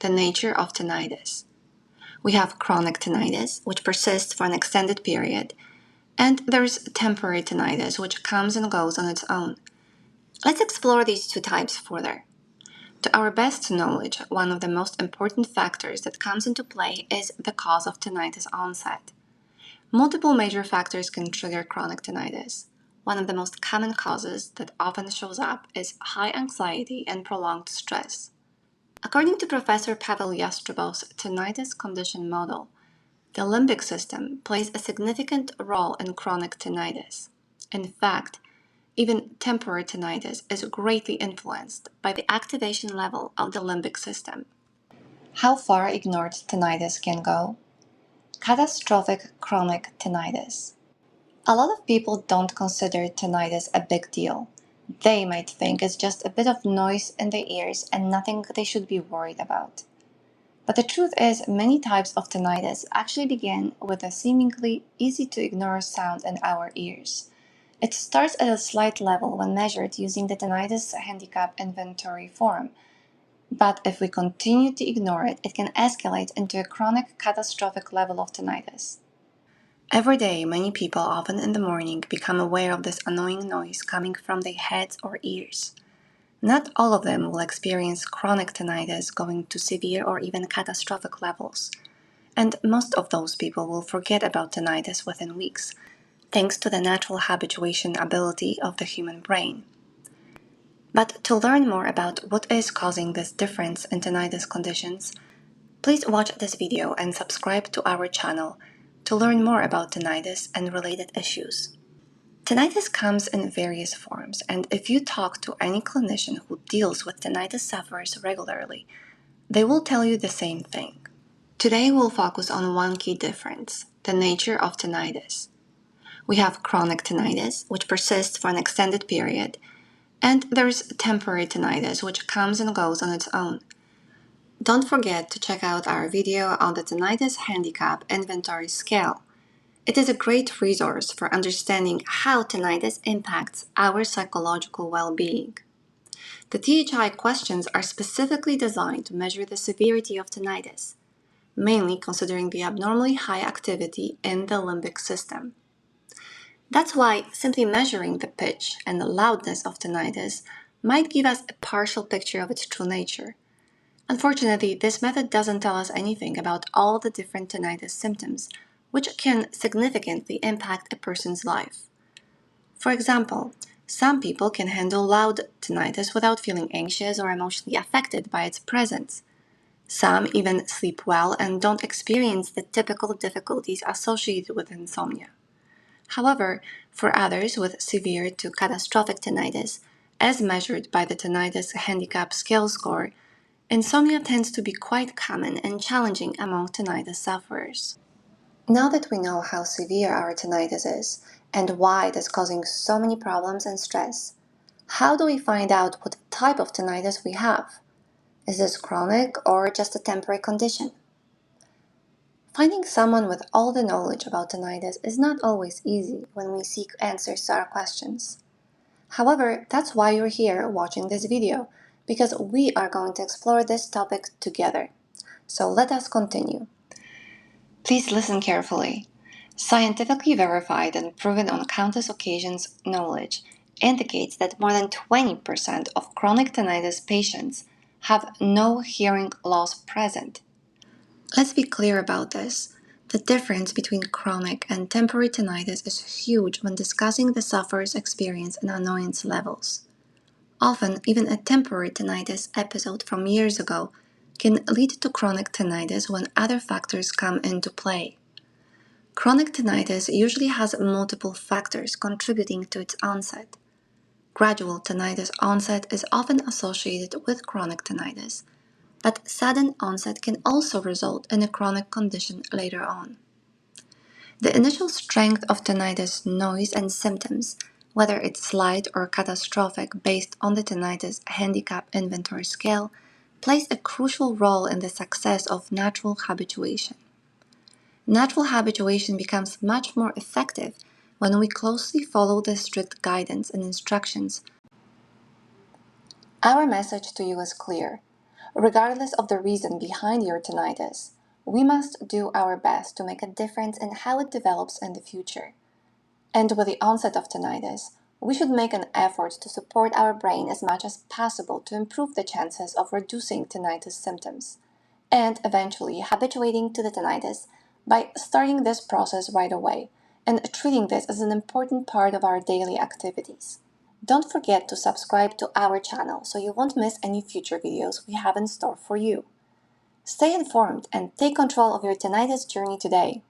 the nature of tinnitus. We have chronic tinnitus, which persists for an extended period, and there's temporary tinnitus, which comes and goes on its own. Let's explore these two types further. To our best knowledge, one of the most important factors that comes into play is the cause of tinnitus onset. Multiple major factors can trigger chronic tinnitus. One of the most common causes that often shows up is high anxiety and prolonged stress. According to Professor Pavel Yastrebov's tinnitus condition model, the limbic system plays a significant role in chronic tinnitus. In fact, even temporary tinnitus is greatly influenced by the activation level of the limbic system. How far ignored tinnitus can go? Catastrophic chronic tinnitus. A lot of people don't consider tinnitus a big deal. They might think it's just a bit of noise in their ears and nothing they should be worried about. But the truth is, many types of tinnitus actually begin with a seemingly easy-to-ignore sound in our ears. It starts at a slight level when measured using the tinnitus handicap inventory form. But if we continue to ignore it, it can escalate into a chronic catastrophic level of tinnitus. Every day, many people, often in the morning, become aware of this annoying noise coming from their heads or ears. Not all of them will experience chronic tinnitus going to severe or even catastrophic levels, and most of those people will forget about tinnitus within weeks, thanks to the natural habituation ability of the human brain. But to learn more about what is causing this difference in tinnitus conditions, please watch this video and subscribe to our channel to learn more about tinnitus and related issues. Tinnitus comes in various forms, and if you talk to any clinician who deals with tinnitus sufferers regularly, they will tell you the same thing. Today we'll focus on one key difference, the nature of tinnitus. We have chronic tinnitus, which persists for an extended period, and there's temporary tinnitus, which comes and goes on its own. Don't forget to check out our video on the tinnitus handicap inventory scale. It is a great resource for understanding how tinnitus impacts our psychological well-being. The THI questions are specifically designed to measure the severity of tinnitus, mainly considering the abnormally high activity in the limbic system. That's why simply measuring the pitch and the loudness of tinnitus might give us a partial picture of its true nature. Unfortunately, this method doesn't tell us anything about all the different tinnitus symptoms, which can significantly impact a person's life. For example, some people can handle loud tinnitus without feeling anxious or emotionally affected by its presence. Some even sleep well and don't experience the typical difficulties associated with insomnia. However, for others with severe to catastrophic tinnitus, as measured by the tinnitus handicap scale score, insomnia tends to be quite common and challenging among tinnitus sufferers. Now that we know how severe our tinnitus is and why it is causing so many problems and stress, how do we find out what type of tinnitus we have? Is this chronic or just a temporary condition? Finding someone with all the knowledge about tinnitus is not always easy when we seek answers to our questions. However, that's why you're here watching this video, because we are going to explore this topic together. So let us continue. Please listen carefully. Scientifically verified and proven on countless occasions knowledge indicates that more than 20% of chronic tinnitus patients have no hearing loss present. Let's be clear about this. The difference between chronic and temporary tinnitus is huge when discussing the sufferer's experience and annoyance levels. Often, even a temporary tinnitus episode from years ago can lead to chronic tinnitus when other factors come into play. Chronic tinnitus usually has multiple factors contributing to its onset. Gradual tinnitus onset is often associated with chronic tinnitus, but sudden onset can also result in a chronic condition later on. The initial strength of tinnitus noise and symptoms, whether it's slight or catastrophic based on the tinnitus handicap inventory scale, plays a crucial role in the success of natural habituation. Natural habituation becomes much more effective when we closely follow the strict guidance and instructions. Our message to you is clear. Regardless of the reason behind your tinnitus, we must do our best to make a difference in how it develops in the future. And with the onset of tinnitus, we should make an effort to support our brain as much as possible to improve the chances of reducing tinnitus symptoms, and eventually habituating to the tinnitus by starting this process right away and treating this as an important part of our daily activities. Don't forget to subscribe to our channel so you won't miss any future videos we have in store for you. Stay informed and take control of your tinnitus journey today.